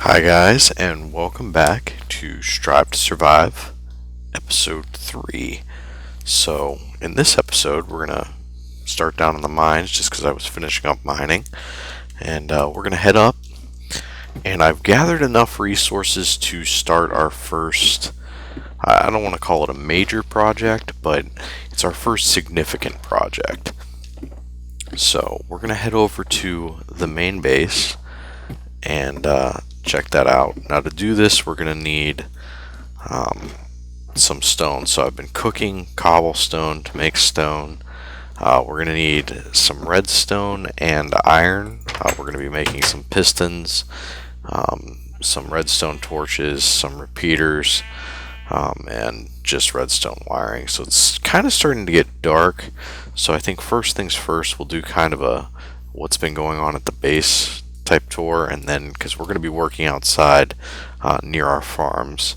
Hi guys, and welcome back to Strive to Survive, episode 3. So, in this episode, we're going to start down in the mines just because I was finishing up mining. And we're going to head up, and I've gathered enough resources to start our first, I don't want to call it a major project, but it's our first significant project. So, we're going to head over to the main base and check that out. Now to do this we're going to need some stone. So I've been cooking cobblestone to make stone. We're going to need some redstone and iron. We're going to be making some pistons, some redstone torches, some repeaters, and just redstone wiring. So it's kind of starting to get dark, so I think first things first we'll do kind of a what's been going on at the base type tour, and then because we're going to be working outside near our farms,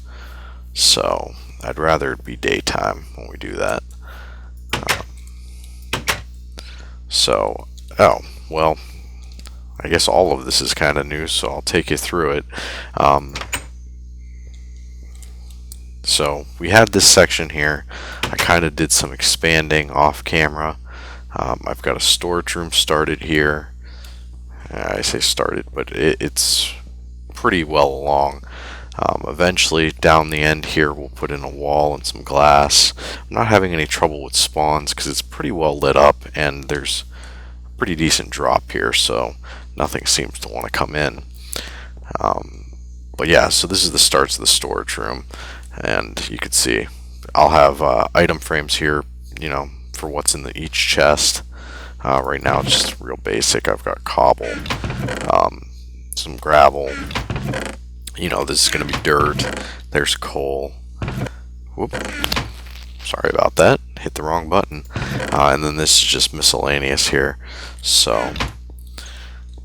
so I'd rather it be daytime when we do that. Oh well, I guess all of this is kind of new, so I'll take you through it. So we have this section here. I kind of did some expanding off camera. I've got a storage room started here. I say started, but it's pretty well along. Eventually, down the end here, we'll put in a wall and some glass. I'm not having any trouble with spawns because it's pretty well lit up, and there's a pretty decent drop here, so nothing seems to want to come in. But yeah, so this is the starts of the storage room, and you can see I'll have item frames here, for what's in each chest. Right now it's just real basic. I've got cobble, some gravel, this is going to be dirt, there's coal, whoop, sorry about that, hit the wrong button, and then this is just miscellaneous here. So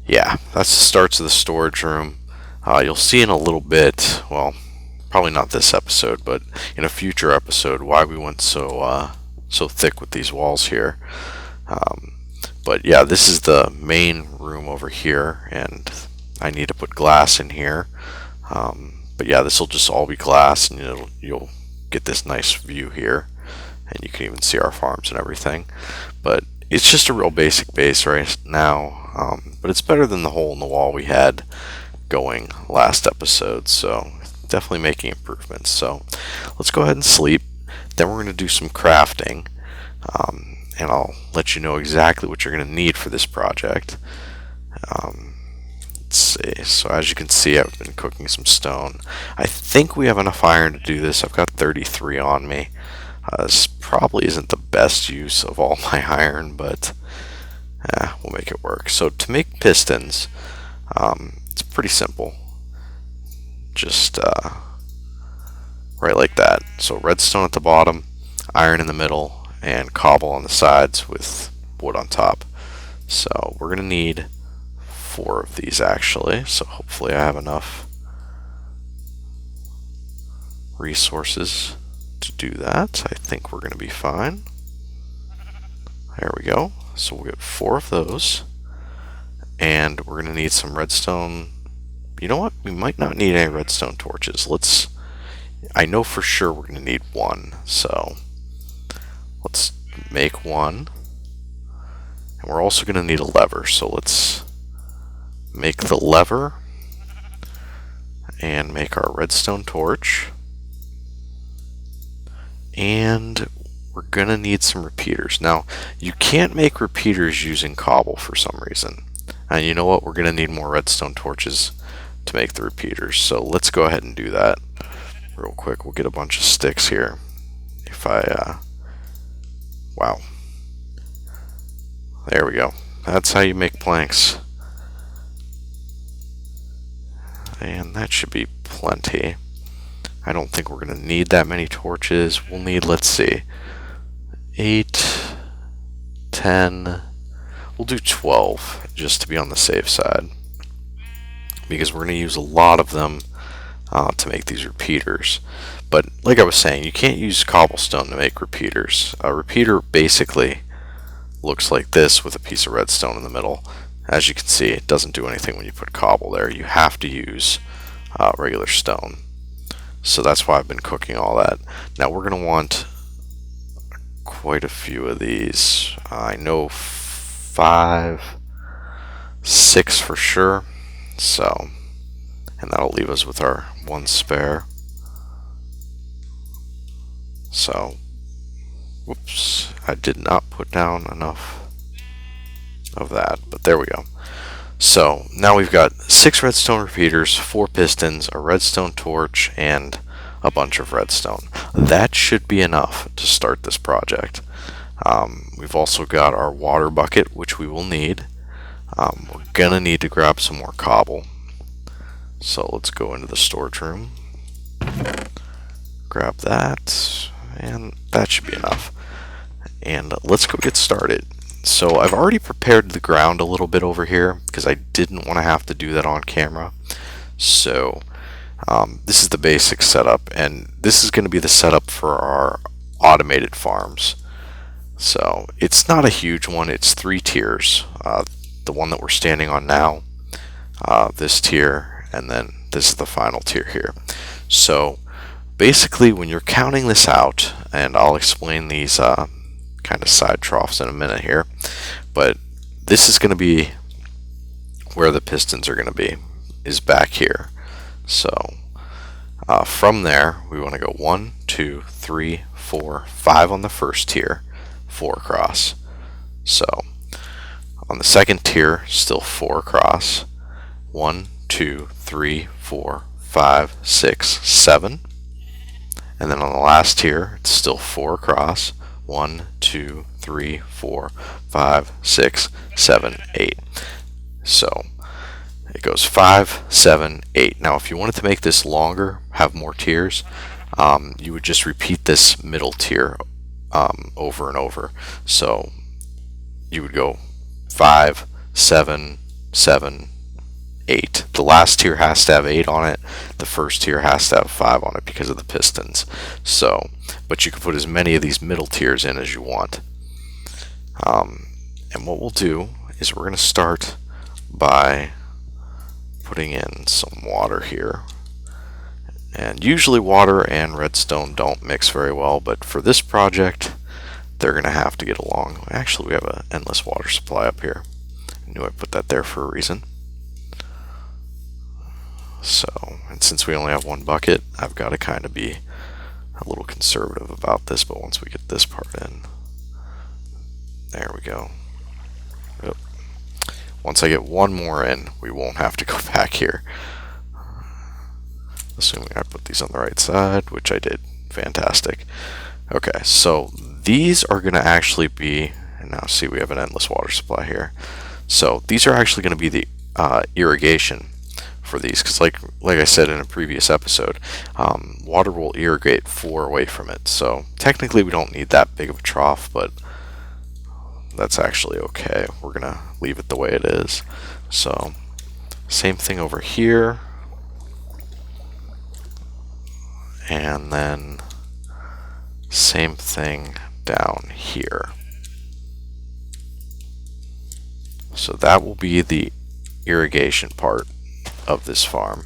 yeah, that's the starts of the storage room. You'll see in a little bit, well, probably not this episode, but in a future episode, why we went so thick with these walls here. But yeah, this is the main room over here, and I need to put glass in here. But yeah, this will just all be glass, and you'll get this nice view here, and you can even see our farms and everything. But it's just a real basic base right now, but it's better than the hole in the wall we had going last episode, so definitely making improvements. So let's go ahead and sleep. Then we're going to do some crafting. And I'll let you know exactly what you're going to need for this project. Let's see. So as you can see, I've been cooking some stone. I think we have enough iron to do this. I've got 33 on me. This probably isn't the best use of all my iron, but we'll make it work. So to make pistons, it's pretty simple. Just right like that. So redstone at the bottom, iron in the middle, and cobble on the sides with wood on top. So we're going to need 4 of these actually, so hopefully I have enough resources to do that. I think we're going to be fine. There we go. So we'll get 4 of those, and we're going to need some redstone. You know what? We might not need any redstone torches. I know for sure we're going to need 1, so let's make 1, and we're also going to need a lever, so let's make the lever and make our redstone torch, and we're going to need some repeaters. Now, you can't make repeaters using cobble for some reason, and you know what, we're going to need more redstone torches to make the repeaters, so let's go ahead and do that real quick. We'll get a bunch of sticks here. Wow. There we go. That's how you make planks. And that should be plenty. I don't think we're going to need that many torches. We'll need, let's see, 8, 10. We'll do 12 just to be on the safe side, because we're going to use a lot of them to make these repeaters. But like I was saying, you can't use cobblestone to make repeaters. A repeater basically looks like this with a piece of redstone in the middle. As you can see, it doesn't do anything when you put cobble there. You have to use regular stone. So that's why I've been cooking all that. Now we're going to want quite a few of these. I know 5, 6 for sure. So, and that'll leave us with our 1 spare. So, whoops, I did not put down enough of that, but there we go. So now we've got 6 redstone repeaters, 4 pistons, a redstone torch, and a bunch of redstone. That should be enough to start this project. We've also got our water bucket, which we will need. We're gonna need to grab some more cobble. So let's go into the storage room, grab that, and that should be enough. And let's go get started. So I've already prepared the ground a little bit over here because I didn't want to have to do that on camera. So this is the basic setup, and this is going to be the setup for our automated farms. So it's not a huge one, it's 3 tiers. The one that we're standing on now, this tier, and then this is the final tier here. So basically when you're counting this out, and I'll explain these kind of side troughs in a minute here, but this is going to be where the pistons are going to be, is back here. So from there we want to go 1, 2, 3, 4, 5 on the first tier, 4 across. So on the second tier, still 4 across, 1, 2, 3, 4, 5, 6, 7, and then on the last tier it's still 4 across, 1, 2, 3, 4, 5, 6, 7, 8. So it goes 5, 7, 8. Now if you wanted to make this longer, have more tiers, you would just repeat this middle tier over and over. So you would go 5, 7, 7, 8. The last tier has to have 8 on it. The first tier has to have 5 on it because of the pistons. So, but you can put as many of these middle tiers in as you want. And what we'll do is we're going to start by putting in some water here. And usually water and redstone don't mix very well, but for this project they're going to have to get along. Actually, we have an endless water supply up here. I knew I put that there for a reason. So, and since we only have 1 bucket, I've got to kind of be a little conservative about this, but once we get this part in, there we go. Yep. Once I get 1 more in, we won't have to go back here. Assuming I put these on the right side, which I did. Fantastic. Okay, so these are going to actually be, and now see we have an endless water supply here. So these are actually going to be the irrigation for these, because like I said in a previous episode, water will irrigate 4 away from it. So technically we don't need that big of a trough, but that's actually okay. We're gonna leave it the way it is. So same thing over here, and then same thing down here. So that will be the irrigation part of this farm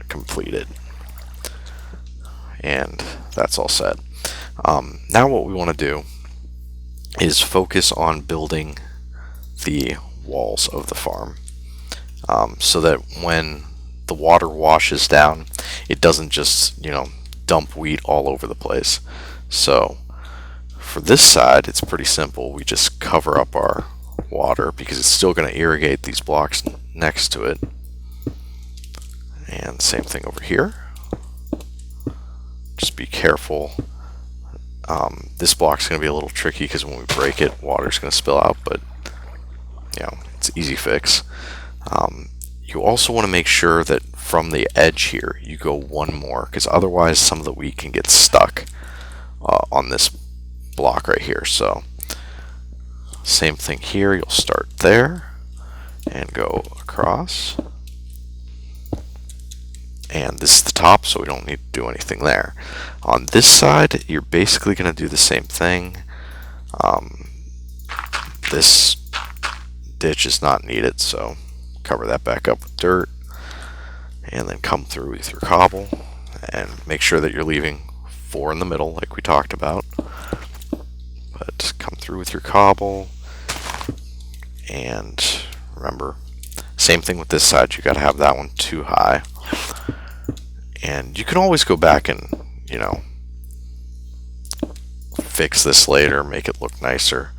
completed, and that's all set. Now what we want to do is focus on building the walls of the farm, so that when the water washes down, it doesn't just, dump wheat all over the place. So for this side, it's pretty simple. We just cover up our water because it's still going to irrigate these blocks next to it. And same thing over here. Just be careful. This block's going to be a little tricky because when we break it, water's going to spill out, but it's easy fix. You also want to make sure that from the edge here you go 1 more, because otherwise some of the wheat can get stuck on this block right here. So same thing here, you'll start there and go across, and this is the top, so we don't need to do anything there. On this side you're basically going to do the same thing. This ditch is not needed, so cover that back up with dirt, and then come through with your cobble and make sure that you're leaving 4 in the middle like we talked about. But come through with your cobble, and remember, same thing with this side, you got to have that one too high. And you can always go back and, you know, fix this later, make it look nicer.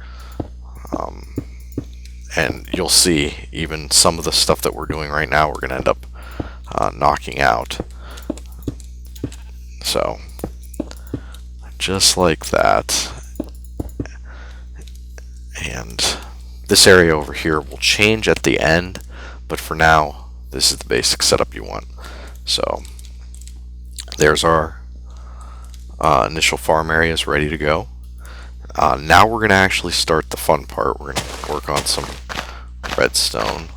And you'll see even some of the stuff that we're doing right now, we're going to end up knocking out. So, just like that. And this area over here will change at the end, but for now, this is the basic setup you want. So, there's our initial farm areas ready to go. Now we're going to actually start the fun part. We're going to work on some redstone,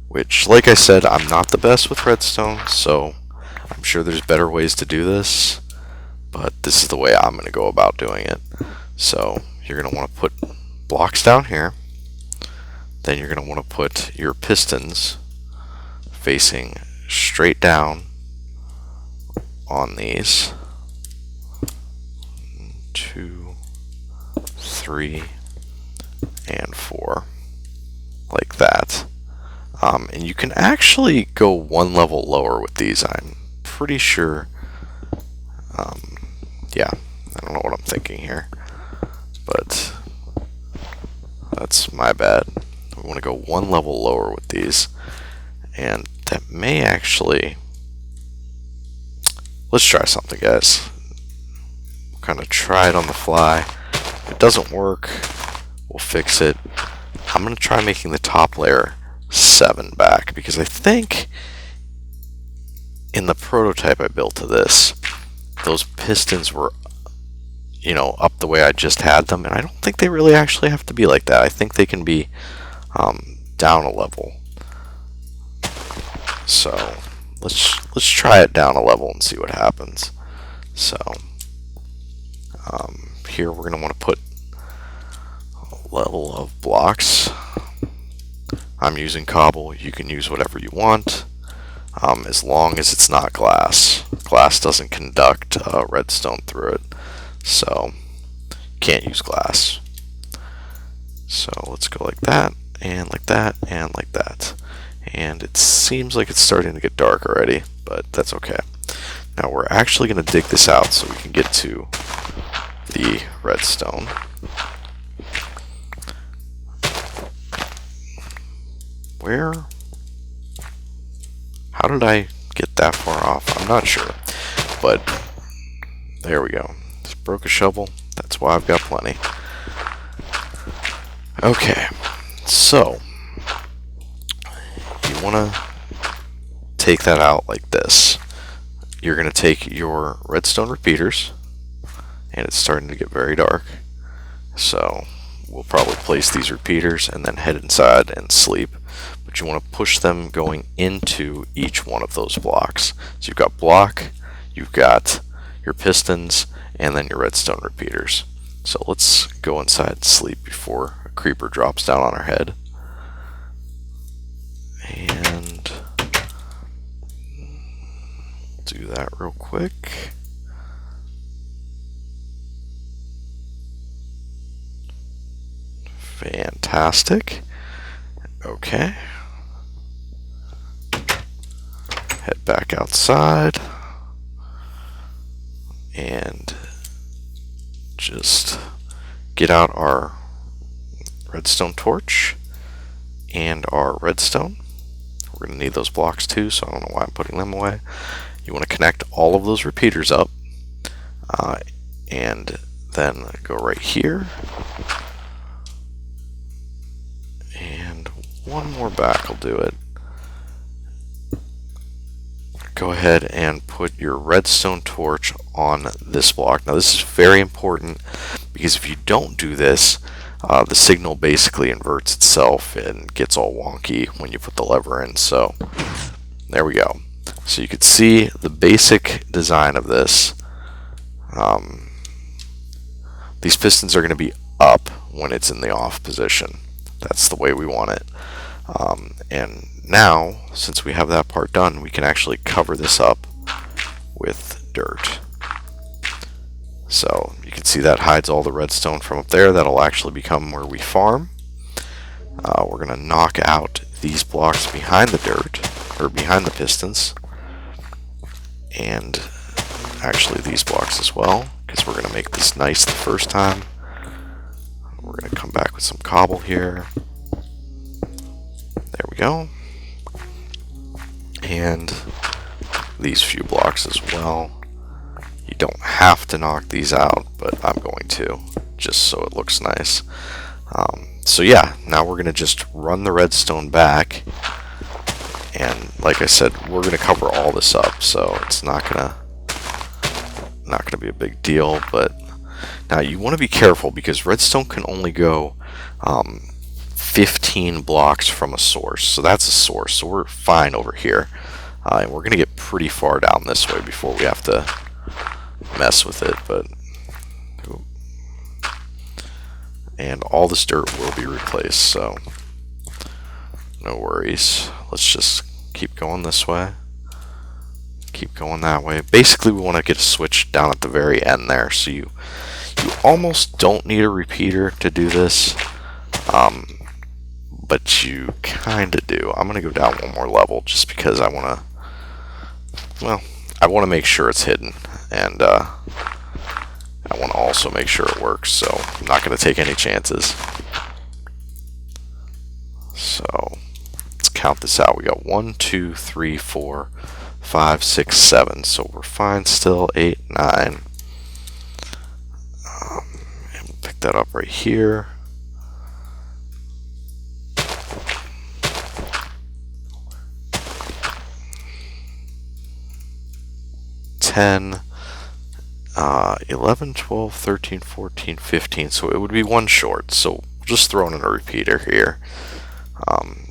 which, like I said, I'm not the best with redstone, so I'm sure there's better ways to do this, but this is the way I'm going to go about doing it. So you're going to want to put blocks down here, then you're going to want to put your pistons facing straight down on these. 2, 3, and 4, like that. And you can actually go 1 level lower with these, I'm pretty sure. Yeah, I don't know what I'm thinking here, but that's my bad. We want to go 1 level lower with these, and that may actually, let's try something, guys. We'll kind of try it on the fly. If it doesn't work, we'll fix it. I'm going to try making the top layer 7 back, because I think in the prototype I built to this, those pistons were, you know, up the way I just had them, and I don't think they really actually have to be like that. I think they can be down a level. So let's try it down a level and see what happens. So here we're going to want to put a level of blocks. I'm using cobble. You can use whatever you want, as long as it's not glass. Glass doesn't conduct redstone through it, so can't use glass. So let's go like that, and like that, and like that. And it seems like it's starting to get dark already, but that's okay. Now we're actually going to dig this out so we can get to the redstone. How did I get that far off? I'm not sure, but there we go. Just broke a shovel. That's why I've got plenty. Okay, so you want to take that out like this. You're going to take your redstone repeaters, and it's starting to get very dark, so we'll probably place these repeaters and then head inside and sleep. But you want to push them going into each one of those blocks. So you've got block, you've got your pistons, and then your redstone repeaters. So let's go inside and sleep before a creeper drops down on our head. And do that real quick. Fantastic. Okay. Head back outside and just get out our redstone torch and our redstone. We're going to need those blocks too, so I don't know why I'm putting them away. You want to connect all of those repeaters up, and then go right here, and one more back will do it. Go ahead and put your redstone torch on this block. Now this is very important, because if you don't do this, the signal basically inverts itself and gets all wonky when you put the lever in. So there we go. So you could see the basic design of this. These pistons are going to be up when it's in the off position. That's the way we want it. And now, since we have that part done, we can actually cover this up with dirt. So you can see that hides all the redstone from up there. That'll actually become where we farm. We're going to knock out these blocks behind the dirt, or behind the pistons, and actually these blocks as well, because we're going to make this nice the first time. We're going to come back with some cobble here. There we go. And these few blocks as well. You don't have to knock these out, but I'm going to, just so it looks nice. So yeah, now we're going to just run the redstone back, and like I said, we're going to cover all this up, so it's not gonna be a big deal. But now you want to be careful, because redstone can only go 15 blocks from a source, so that's a source, so we're fine over here. And we're going to get pretty far down this way before we have to mess with it, but and all this dirt will be replaced, so no worries. Let's just keep going this way, keep going that way. Basically, we want to get a switch down at the very end there, so you almost don't need a repeater to do this, but you kind of do. I'm going to go down one more level just because I want to make sure it's hidden, and I want to also make sure it works, so I'm not going to take any chances. So let's count this out. We got 1, 2, 3, 4, 5, 6, 7. So we're fine still. 8, 9. And we'll pick that up right here. $10. 11, 12, 13, 14, 15, so it would be one short, so we'll just throw in a repeater here.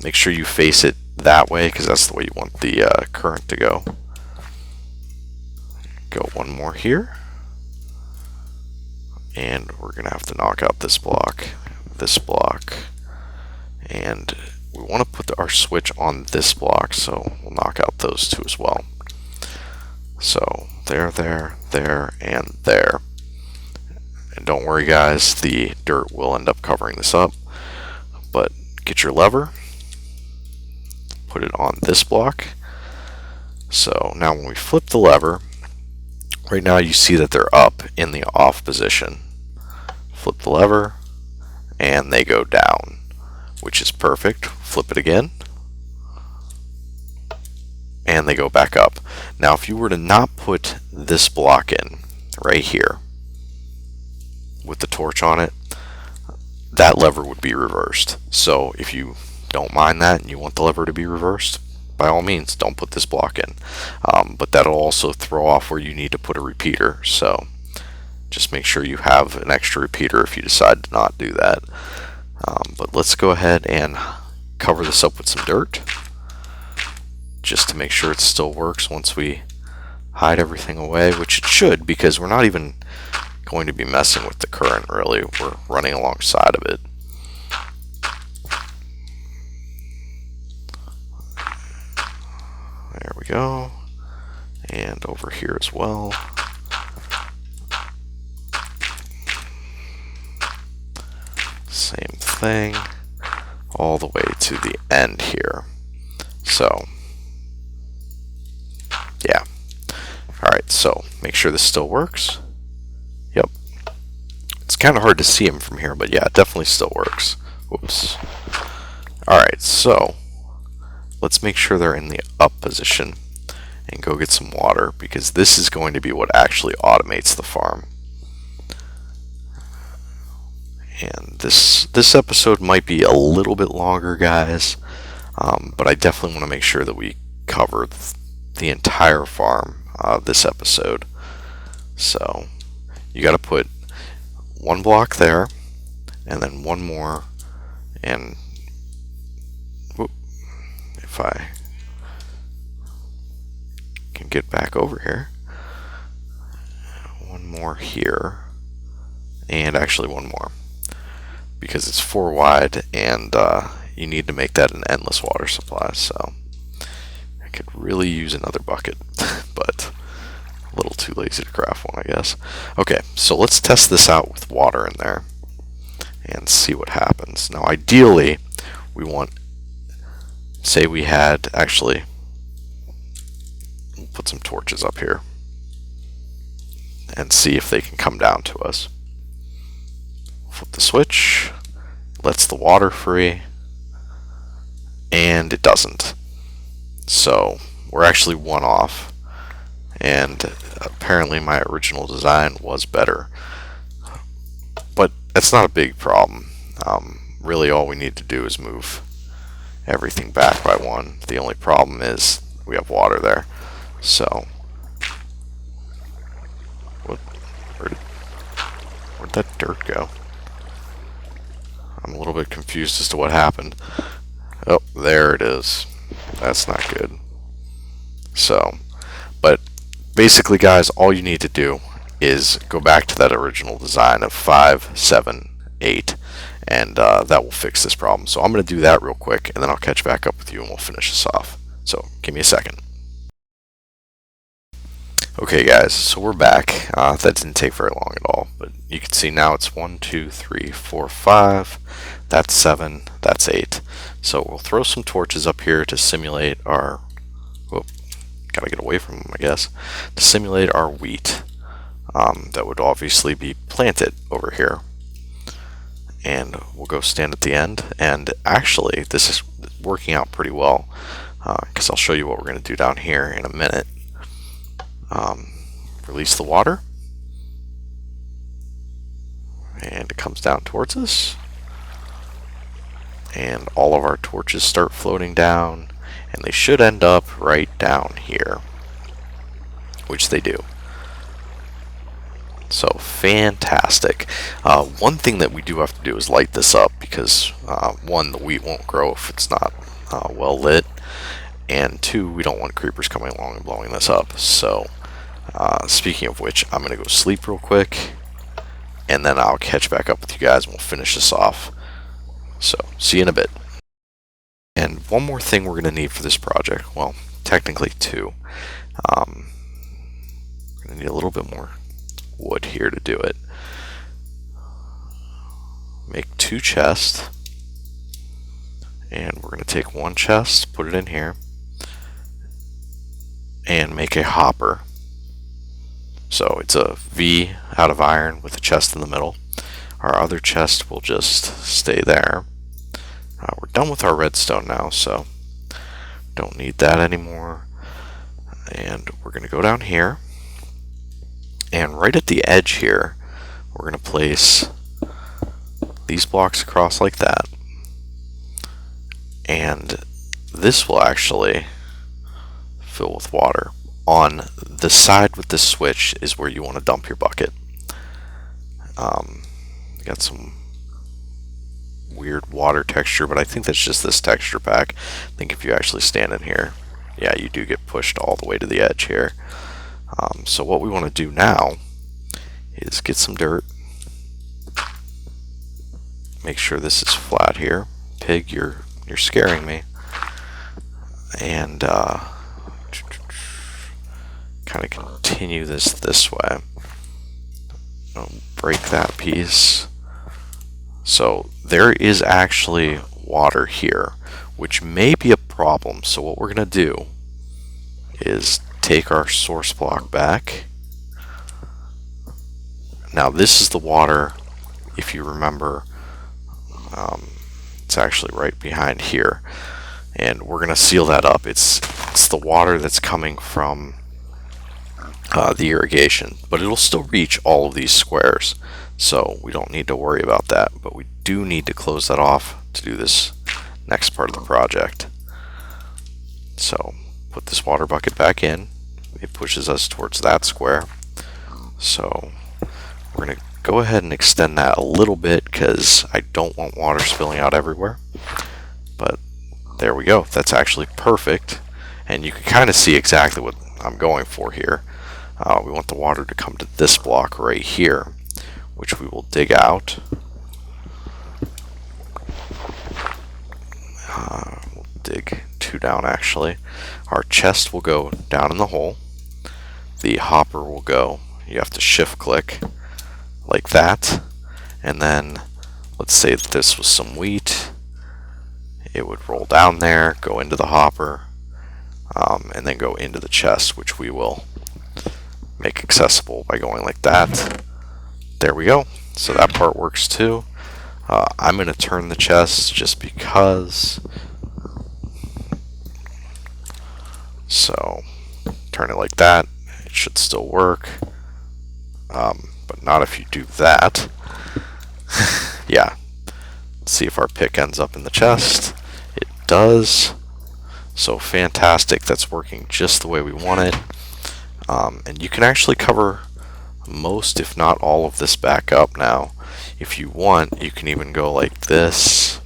Make sure you face it that way, because that's the way you want the current to go. Go one more here, and we're going to have to knock out this block, and we want to put our switch on this block, so we'll knock out those two as well. So there, and there. And don't worry guys, the dirt will end up covering this up. But get your lever, put it on this block. So now when we flip the lever, right now you see that they're up in the off position. Flip the lever, and they go down, which is perfect. Flip it again, and they go back up. Now if you were to not put this block in right here with the torch on it, that lever would be reversed. So if you don't mind that and you want the lever to be reversed, by all means don't put this block in, but that'll also throw off where you need to put a repeater, so just make sure you have an extra repeater if you decide to not do that. But let's go ahead and cover this up with some dirt, just to make sure it still works once we hide everything away, which it should, because we're not even going to be messing with the current really, we're running alongside of it. There we go, and over here as well. Same thing all the way to the end here. So yeah, alright, so make sure this still works. Yep, it's kind of hard to see them from here, but yeah, it definitely still works. Whoops. Alright, so let's make sure they're in the up position and go get some water, because this is going to be what actually automates the farm. And this episode might be a little bit longer, guys, but I definitely want to make sure that we cover the entire farm this episode. So you got to put one block there, and then one more, and if I can get back over here, one more here, and actually one more, because it's 4 wide, and you need to make that an endless water supply. So I could really use another bucket, but a little too lazy to craft one, I guess. Okay, so let's test this out with water in there and see what happens. Now ideally we want, say we had, actually we'll put some torches up here and see if they can come down to us. Flip the switch, lets the water free, and it doesn't. So we're actually one off, and apparently my original design was better. But that's not a big problem. Really all we need to do is move everything back by one. The only problem is we have water there. So where'd that dirt go? I'm a little bit confused as to what happened. Oh, there it is. That's not good. So, but basically guys, all you need to do is go back to that original design of 5, 7, 8, and that will fix this problem. So I'm going to do that real quick, and then I'll catch back up with you and we'll finish this off. So give me a second. Okay guys, so we're back. That didn't take very long at all, but you can see now it's 1, 2, 3, 4, 5, that's 7, that's 8. So we'll throw some torches up here to simulate our, whoop, gotta get away from them I guess, to simulate our wheat that would obviously be planted over here. And we'll go stand at the end, and actually this is working out pretty well, because I'll show you what we're going to do down here in a minute. Release the water, and it comes down towards us, and all of our torches start floating down, and they should end up right down here, which they do. So fantastic. One thing that we do have to do is light this up, because one, the wheat won't grow if it's not well lit, and two, we don't want creepers coming along and blowing this up. So speaking of which, I'm gonna go sleep real quick, and then I'll catch back up with you guys and we'll finish this off. So see you in a bit. And one more thing we're gonna need for this project, well, technically two. We're gonna need a little bit more wood here to do it. Make 2 chests, and we're going to take 1 chest, put it in here, and make a hopper. So it's a V out of iron with a chest in the middle. Our other chest will just stay there. We're done with our redstone now, so don't need that anymore. And we're going to go down here, and right at the edge here, we're going to place these blocks across like that. And this will actually fill with water. On the side with the switch is where you want to dump your bucket. Got some weird water texture, but I think that's just this texture pack. I think if you actually stand in here, yeah, you do get pushed all the way to the edge here. So what we want to do now is get some dirt. Make sure this is flat here. Pig, you're scaring me. And kind of continue this way. Break that piece. So there is actually water here, which may be a problem. So what we're going to do is take our source block back. Now this is the water, if you remember, it's actually right behind here, and we're going to seal that up. It's the water that's coming from the irrigation, but it'll still reach all of these squares, so we don't need to worry about that, but we do need to close that off to do this next part of the project. So put this water bucket back in. It pushes us towards that square, so we're going to go ahead and extend that a little bit because I don't want water spilling out everywhere. But there we go. That's actually perfect, and you can kind of see exactly what I'm going for here. We want the water to come to this block right here, which we will dig out. We'll dig 2 down actually. Our chest will go down in the hole. The hopper will go, you have to shift click like that, and then let's say that this was some wheat. It would roll down there, go into the hopper, and then go into the chest, which we will make accessible by going like that. There we go. So that part works too. I'm going to turn the chest just because. So turn it like that. It should still work, but not if you do that. Yeah. Let's see if our pick ends up in the chest. It does. So fantastic. That's working just the way we want it. And you can actually cover most, if not all, of this back up now. If you want, you can even go like this,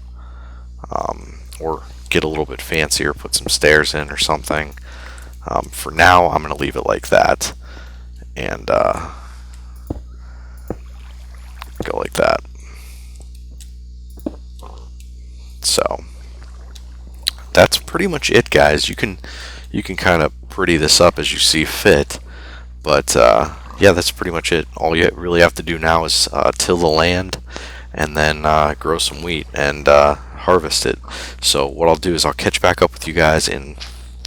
or get a little bit fancier, put some stairs in or something. For now, I'm going to leave it like that, and go like that. So that's pretty much it, guys. You can kind of pretty this up as you see fit, but yeah, that's pretty much it. All you really have to do now is till the land, and then grow some wheat and harvest it. So what I'll do is I'll catch back up with you guys in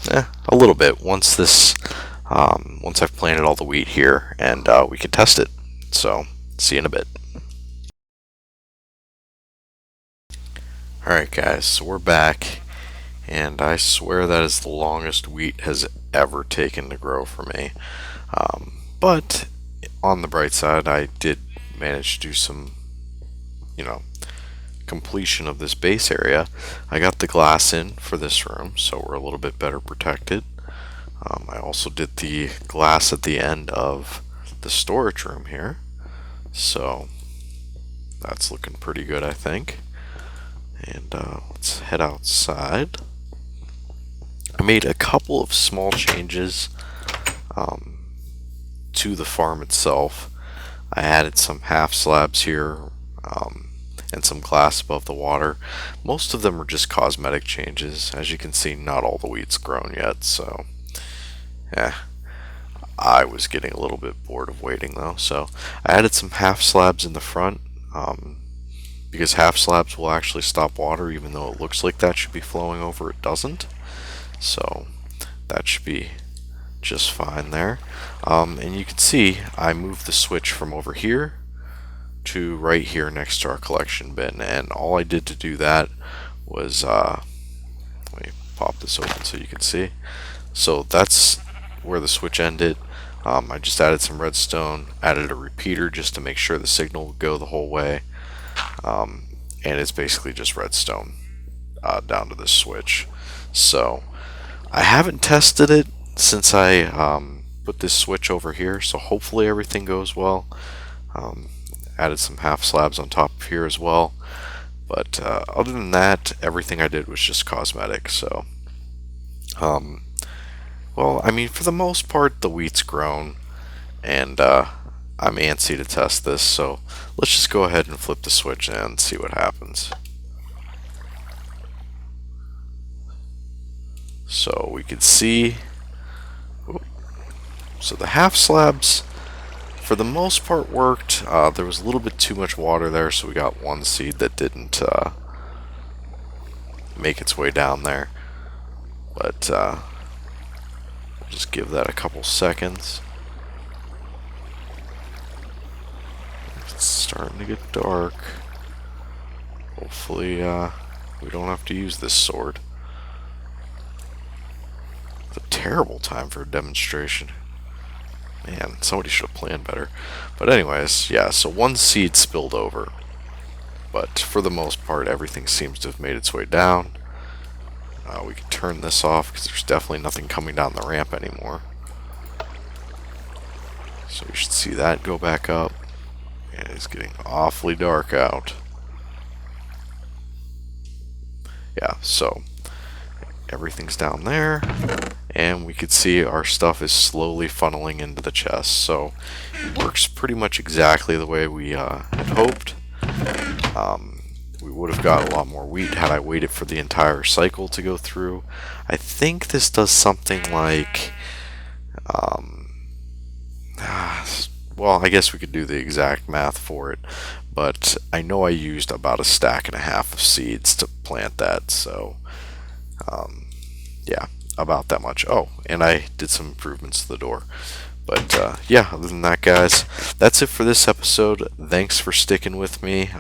a little bit once this once I've planted all the wheat here, and we can test it. So see you in a bit. Alright guys, so we're back, and I swear that is the longest wheat has ever taken to grow for me. But on the bright side, I did manage to do some, completion of this base area. I got the glass in for this room, so we're a little bit better protected. I also did the glass at the end of the storage room here, so that's looking pretty good, I think. And let's head outside. I made a couple of small changes to the farm itself. I added some half slabs here, and some glass above the water. Most of them are just cosmetic changes. As you can see, not all the wheat's grown yet, so I was getting a little bit bored of waiting though. So I added some half slabs in the front, because half slabs will actually stop water, even though it looks like that should be flowing over, it doesn't. So that should be just fine there. And you can see I moved the switch from over here to right here next to our collection bin, and all I did to do that was let me pop this open so you can see. So that's where the switch ended. I just added some redstone, added a repeater just to make sure the signal would go the whole way, and it's basically just redstone down to this switch. So I haven't tested it since I put this switch over here, so hopefully everything goes well. Added some half slabs on top of here as well, but other than that, everything I did was just cosmetic. So well, I mean, for the most part the wheat's grown, and I'm antsy to test this, so let's just go ahead and flip the switch and see what happens. So we can see, so the half slabs for the most part worked. There was a little bit too much water there, so we got one seed that didn't make its way down there. But just give that a couple seconds. It's starting to get dark. Hopefully we don't have to use this sword. It's a terrible time for a demonstration. Man, somebody should have planned better. But anyways, yeah, so one seed spilled over. But for the most part, everything seems to have made its way down. We can turn this off because there's definitely nothing coming down the ramp anymore. So you should see that go back up. And it's getting awfully dark out. Yeah, so everything's down there. And we could see our stuff is slowly funneling into the chest. So it works pretty much exactly the way we had hoped. We would have got a lot more wheat had I waited for the entire cycle to go through. I think this does something like, well, I guess we could do the exact math for it, but I know I used about a stack and a half of seeds to plant that, so yeah, about that much. Oh, and I did some improvements to the door. But yeah, other than that, guys, that's it for this episode. Thanks for sticking with me.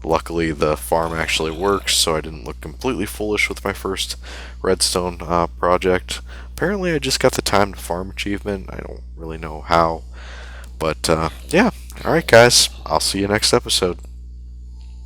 Luckily, the farm actually works, so I didn't look completely foolish with my first redstone project. Apparently, I just got the time to farm achievement. I don't really know how. But yeah, alright, guys, I'll see you next episode.